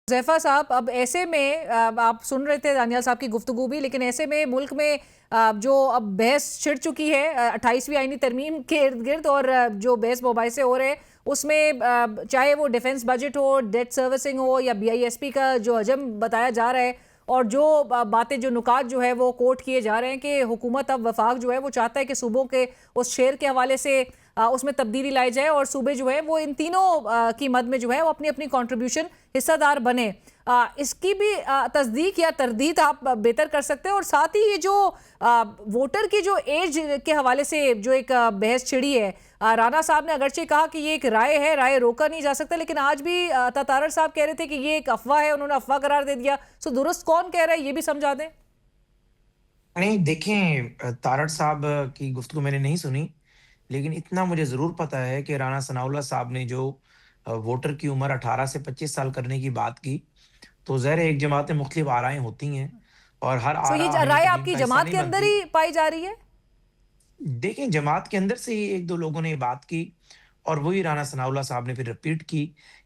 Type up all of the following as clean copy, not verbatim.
ज़ैफ़ा साहब, अब ऐसे में आप सुन रहे थे दानियाल साहब की गुफ्तगू भी, लेकिन ऐसे में मुल्क में जो अब बहस छिड़ चुकी है 28वीं आईनी तरमीम के इर्द-गिर्द, और जो बहस मुबाहिसे हो रहे हैं उसमें चाहे वो डिफेंस बजट हो, डेट सर्विसिंग हो, या बीआईएसपी का जो हजम बताया जा रहा है, और जो बातें, जो नुकात जो है वो कोट किए जा रहे हैं कि हुकूमत, अब वफाक जो है वो चाहता है कि सूबों के उस शेयर के हवाले से उसमें तब्दीली लाई जाए, और सूबे जो है वो इन तीनों की मद में जो है वो अपनी अपनी कंट्रीब्यूशन हिस्सेदार बने। इसकी भी तस्दीक या तरदीद आप बेहतर कर सकते हैं। और साथ ही ये जो वोटर की जो एज के हवाले से जो एक बहस छिड़ी है, राना साहब ने अगरचे कहा कि ये एक राय है, राय रोका नहीं जा सकता, लेकिन आज भी तारड़ साहब कह रहे थे कि ये एक अफवाह है, उन्होंने अफवाह करार दे दिया। सो दुरुस्त कौन कह रहा है, ये भी समझा दें। नहीं, देखें, तारड़ साहब की गुफ्तगू मैंने नहीं सुनी, लेकिन इतना मुझे ज़रूर पता है कि राना सनाउल्लाह साहब ने जो वोटर की उम्र 18 से 25 साल करने की बात की, तो ज़ाहिर है एक जमात में मुख्तलिफ आराएँ होती हैं और हर सो आरा ये आईनी राय तरमीम आपकी का हिस्सा जमात नहीं के अंदर बनती। ही पाई जा रही है? देखें, जमात के अंदर से ही 1-2 लोगों ने ये बात की और वही राना सनाउल्लाह साहब ने फिर रिपीट की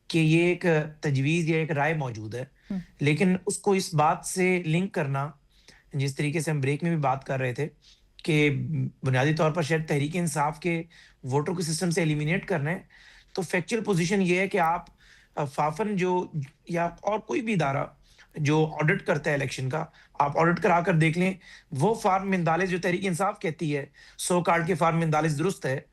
कि ये एक तजवीज़ या एक राय मौजूद है। हम्म, लेकिन उसको इस बात से लिंक करना, जिस तरीके से हम ब्रेक में भी बात कर रहे थे कि बुनियादी तौर पर शायद तहरीक-ए-इंसाफ के वोटरों को सिस्टम से एलिमिनेट करना है, तो फैक्चुअल पोज़ीशन ये है कि आप फाफ़न जो या और कोई भी इदारा जो ऑडिट करता है इलेक्शन का, आप ऑडिट करा कर देख लें, वो फ़ार्म 45 जो तहरीक-ए-इंसाफ कहती है, 100 कार्ड के फ़ार्म 45 दुरुस्त है,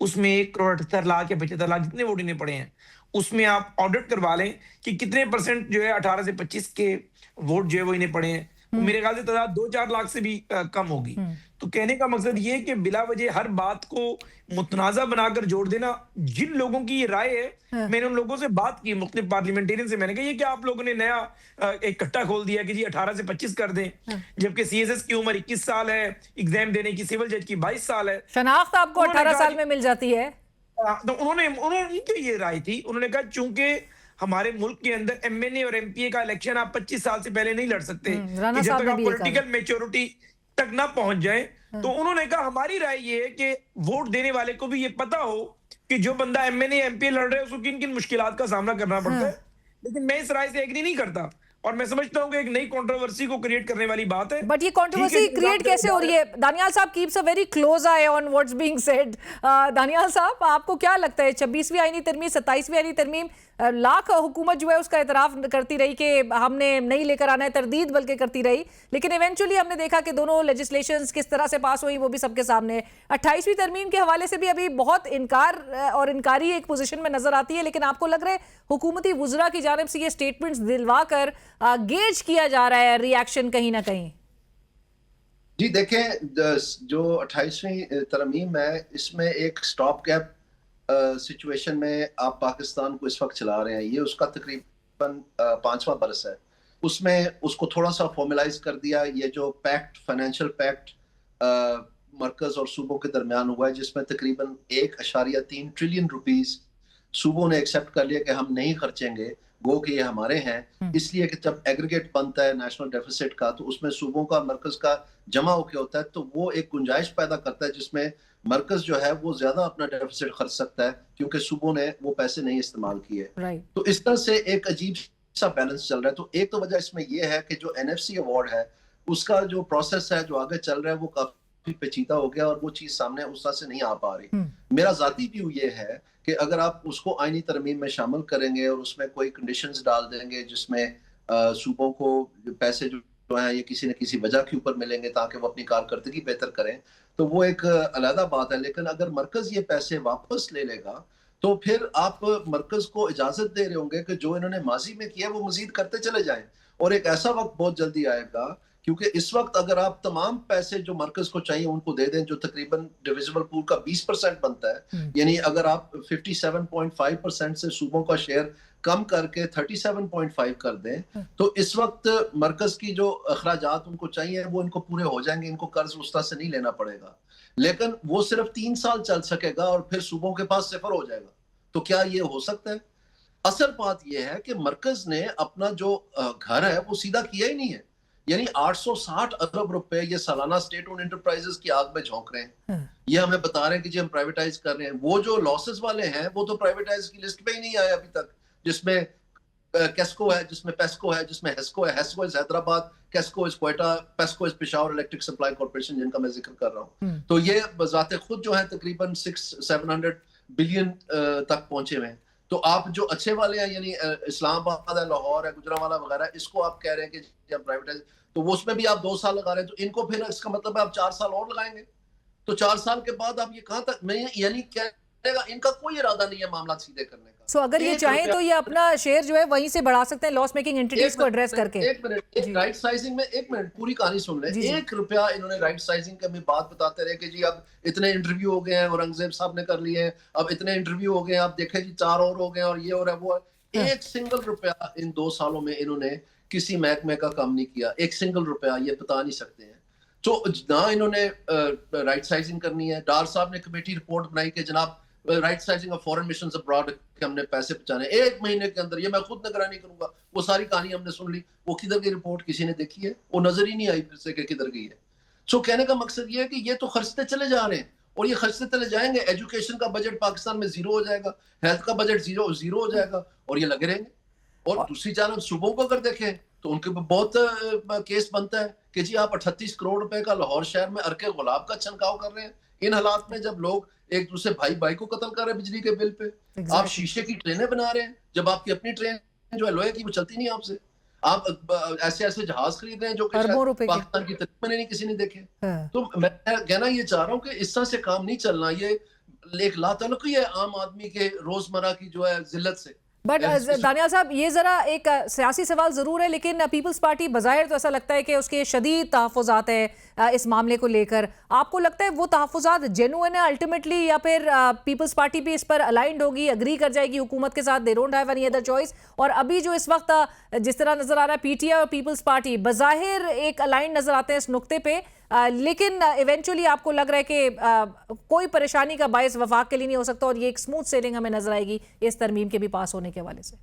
उसमें 1 करोड़ 78 लाख या 75 लाख जितने वोट इन्हें पड़े हैं, उसमें आप ऑडिट करवा लें कि कितने परसेंट जो है 18 से 25 के वोट जो है वो इन्हें पड़े हैं। वो हम्म, मेरे ख्याल से तादाद 2-4 लाख से भी कम होगी। हम्म। तो कहने का मकसद ये है कि बिला वजह हर बात को मुतनाज़ा बनाकर जोड़ देना, जिन लोगों की ये राय है, हाँ, मैंने उन लोगों से बात की, मुख्तलिफ पार्लियामेंटेरियन से, मैंने कहा ये क्या आप लोगों ने नया एक कट्टा खोल दिया कि जी 18 से 25 कर दें, हाँ। जबकि सीएसएस की उम्र 21 साल है, एग्जाम देने की सिविल जज की 22 साल है। शनाख्त आपको उन्होंने 18 कहा साल में मिल जाती है। तो उन्होंने उन्होंने उनकी ये राय थी, उन्होंने कहा चूंकि हमारे मुल्क के अंदर एमएनए और एमपीए का इलेक्शन आप 25 साल से पहले नहीं लड़ सकते, कि राना जब साहब तक ने आप भी ये कहा था। पॉलिटिकल मेच्योरिटी तक ना पहुंच जाए। तो हाँ, उन्होंने कहा हमारी राय ये है कि वोट देने वाले को भी ये पता हो कि जो बंदा एमएनए एमपीए लड़ रहा है उसको किन किन मुश्किलात का सामना करना पड़ता हाँ। है। लेकिन मैं इस राय से एग्री नहीं करता और मैं समझता हूं कि एक नई कंट्रोवर्सी को क्रिएट करने वाली बात है। बट ये ठीक है कंट्रोवर्सी जी, क्रिएट निजाम कैसे हो रही है? दानियाल साहब keeps a very close I on what's being said. Daniyal साहब, आपको क्या लगता है 26वीं आईनी तरमीम, 27वीं आईनी तरमीम, लाख हुकूमत जो है उसका एतराफ करती रही कि हमने नहीं लेकर आना है, तरदीद बल्कि करती रही, लेकिन इवेंचुअली हमने देखा कि दोनों लेजिस्लेशंस किस तरह से पास हुई वो भी सबके सामने है। 28वीं तरमीम के हवाले से भी अभी बहुत इनकार और इनकारी एक पोजीशन में नजर आती है, लेकिन आपको लग रहा है हुकूमती वुजरा की जानिब से ये स्टेटमेंट्स दिलवा कर गेज किया जा रहा है रिएक्शन कहीं ना कहीं? जी देखें, जो 28वीं तरमीम है, इसमें एक स्टॉप गैप सिचुएशन में आप पाकिस्तान को इस वक्त चला रहे हैं। ये उसका तकरीबन 5वां बरस है। उसमें उसको थोड़ा सा फॉर्मलाइज कर दिया। ये जो पैक्ट, फाइनेंशियल पैक्ट मरकज और सूबों के दरमियान हुआ है, जिसमें तकरीबन 1.3 ट्रिलियन रुपीस सूबों ने एक्सेप्ट कर लिया कि हम नहीं खर्चेंगे, गो कि ये हमारे हैं। इसलिए कि जब एग्रीगेट बनता है नेशनल डेफिसिट का, तो उसमें सूबों का, मरकज का जमा होके होता है, तो वो एक गुंजाइश पैदा करता है जिसमें मरकज जो है वो ज्यादा अपना डेफिसिट खर्च सकता है, क्योंकि सूबों ने वो पैसे नहीं इस्तेमाल किए। राइट। तो इस तरह से एक अजीब सा बैलेंस चल रहा है। तो एक तो वजह इसमें यह है कि जो एनएफसी अवार्ड है, उसका जो प्रोसेस है, जो आगे चल रहा है, वो काफी पेचीदा हो गया और वो चीज सामने उस तरह से नहीं आ पा रही। मेरा जाती व्यू ये है कि अगर आप उसको आईनी तरमीम में शामिल करेंगे और उसमें कोई कंडीशंस डाल देंगे जिसमें सूबों को पैसे जो है ये किसी न किसी वजह के ऊपर मिलेंगे ताकि वो अपनी कारकर्दगी बेहतर करें, तो वो एक अलग बात है। लेकिन अगर मरकज ये पैसे वापस ले लेगा, तो फिर आप मरकज को इजाजत दे रहे होंगे कि जो इन्होंने माजी में किया वो मजीद करते चले जाएं। और एक ऐसा वक्त बहुत जल्दी आएगा, क्योंकि इस वक्त अगर आप तमाम पैसे जो मरकज को चाहिए उनको दे दें, जो तकरीबन डिविजिबल पूल का 20% बनता है, यानी अगर आप 57.5% से सूबों का शेयर कम करके 37.5 कर दें, तो इस वक्त मरकज की जो अखराजात उनको चाहिए वो इनको पूरे हो जाएंगे, इनको कर्ज उस तरह से नहीं लेना पड़ेगा। लेकिन वो सिर्फ 3 साल चल सकेगा और फिर सूबों के पास सिफर हो जाएगा। तो क्या ये हो सकता है? असल बात यह है कि मरकज ने अपना जो घर है वो सीधा किया ही नहीं है। यानी 860 अरब रुपए ये सालाना स्टेट ओन एंटरप्राइजेस की आग में झोंक रहे हैं। ये हमें बता रहे हैं कि जी हम प्राइवेटाइज कर रहे हैं। वो जो लॉसेस वाले हैं वो तो प्राइवेटाइज की लिस्ट पे ही नहीं आए अभी तक, जिसमें कैस्को है, जिसमें पेस्को है, जिसमें हेस्को है। HESCO is Hyderabad, QESCO is Quetta, PESCO is Peshawar electric supply corporation, जिनका मैं जिक्र कर रहा हूँ। तो ये बजाते खुद जो है तकरीबन 600-700 बिलियन तक पहुंचे हुए हैं। तो आप जो अच्छे वाले हैं, यानी इस्लामाबाद है, लाहौर है, गुजरांवाला वगैरह, इसको आप कह रहे हैं कि आप प्राइवेटाइज, तो वो उसमें भी आप 2 साल लगा रहे हैं, तो इनको फिर इसका मतलब है आप 4 साल और लगाएंगे। तो 4 साल के बाद आप ये कहां तक, मैं यानी कहेगा इनका कोई इरादा नहीं है मामला सीधे करने का। सो अगर ये चाहें तो ये अपना शेयर जो है वहीं से बढ़ा सकते हैं, लॉस मेकिंग एंटिटीज को एड्रेस करके। एक मिनट, राइट साइजिंग में 1 मिनट पूरी कहानी सुन ले। 1 रुपया इन्होंने राइट साइजिंग की भी बात बताते रहे कि जी अब इतने इंटरव्यू हो गए हैं, औरंगजेब साहब ने कर लिए हैं, अब इतने इंटरव्यू हो गए हैं, आप देखें जी 4 और हो गए और ये और है वो है। 1 सिंगल रुपया इन 2 सालों में इन्होंने किसी महकमे का काम नहीं किया। 1 सिंगल रुपया, ये बता नहीं सकते हैं। तो ना इन्होंने राइट साइजिंग करनी है। डार साहब ने कमेटी रिपोर्ट बनाई कि जनाब right sizing of foreign missions abroad के हमने पैसे पहुंचाने 1 महीने के अंदर, ये मैं खुद निगरानी करूंगा। वो सारी कहानी हमने सुन ली, वो किधर की रिपोर्ट किसी ने देखी है? वो नजर ही नहीं आई फिर से कि किधर गई है। सो कहने का मकसद ये है कि ये तो खर्चते चले जा रहे हैं और ये खर्चते चले जाएंगे। एजुकेशन का बजट पाकिस्तान में 0 हो जाएगा, हेल्थ का बजट 0 हो जाएगा और ये लगे रहेंगे। और दूसरी जानब सूबों को अगर देखें तो उनके बहुत केस बनता है कि जी आप 38 करोड़ रुपए का लाहौर शहर में अर्के गुलाब का छंकाव कर रहे हैं। इन हालात में जब लोग एक दूसरे भाई को कत्ल कर रहे हैं बिजली के बिल पे। आप शीशे की ट्रेनें बना रहे हैं, जब आपकी अपनी ट्रेन जो है लोहे की, वो चलती नहीं आपसे। आप ऐसे जहाज खरीद रहे हैं जो कि पाकिस्तान की तारीख में नहीं किसी ने देखे। तो मैं कहना ये चाह रहा हूँ कि इस तरह से काम नहीं चलना। ये एक लातल्लुकी है आम आदमी के रोजमर्रा की जो है जिल्लत से। बट दानियाल साहब, ये जरा एक सियासी सवाल जरूर है, लेकिन पीपल्स पार्टी बज़ाहिर तो ऐसा लगता है कि उसके शदीद तहफ़्फ़ुज़ात है इस मामले को लेकर। आपको लगता है वो तहफ़्फ़ुज़ात जेन्युइन है अल्टीमेटली, या फिर पीपल्स पार्टी भी इस पर अलाइंड होगी, अग्री कर जाएगी हुकूमत के साथ? They don't have any other choice. और अभी जो इस वक्त जिस तरह नजर आ रहा है, पीटीआई और पीपल्स पार्टी बज़ाहिर एक अलाइंड नजर आते हैं इस नुक्ते पे, लेकिन इवेंचुअली आपको लग रहा है कि कोई परेशानी का बायस वफाक के लिए नहीं हो सकता और ये एक स्मूथ सेलिंग हमें नजर आएगी इस तरमीम के भी पास होने के हवाले से।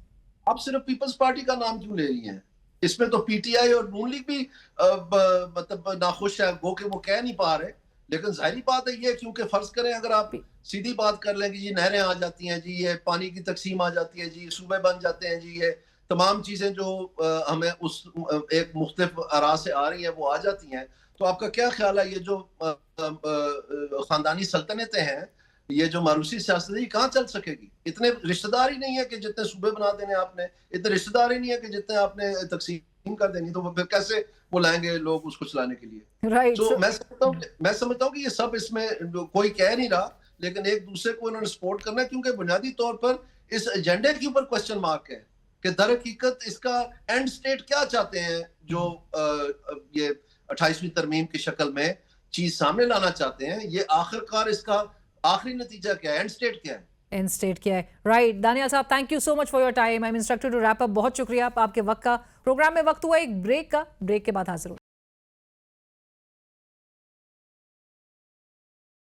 आप सिर्फ पीपल्स पार्टी का नाम क्यों ले रही हैं? इसमें तो पीटीआई और नून लीग भी मतलब नाखुश है, गो के वो कह नहीं पा रहे। लेकिन जाहिर बात है ये, क्योंकि फर्ज करें अगर आप सीधी बात कर लें कि जी नहरें आ जाती हैं, जी ये पानी की तकसीम आ जाती है, जी सूबे बन जाते हैं, जी ये तमाम चीजें जो हमें उस एक मुख्तलिफ आरा से आ रही हैं वो आ जाती हैं, तो आपका क्या ख्याल है ये जो खानदानी सल्तनतें हैं, ये जो मारूसी सियासत है, ये कहाँ चल सकेगी? इतने रिश्तेदार ही नहीं है कि जितने सूबे बना देने आपने, इतने रिश्तेदार ही नहीं है कि जितने आपने तकसीम कर देनी, तो फिर कैसे वो लाएंगे लोग उसको चलाने के लिए? राइट। तो मैं समझता हूँ कि ये सब इसमें कोई कह नहीं रहा, लेकिन एक दूसरे को इन्होंने सपोर्ट करना है, क्योंकि बुनियादी तौर पर इस एजेंडे के ऊपर क्वेश्चन मार्क है कि दर हकीकत इसका एंड स्टेट क्या चाहते हैं, जो ये 28वीं तरमीम की शक्ल में चीज सामने लाना चाहते हैं। ये आखिरकार इसका आखिरी नतीजा क्या है, एंड स्टेट क्या है? एंड स्टेट क्या है? राइट। दानियाल साहब, thank you so much for your time. I am instructed to wrap up. बहुत शुक्रिया आपके वक्त का। प्रोग्राम में वक्त हुआ एक ब्रेक का, ब्रेक के बाद हाजिर हो।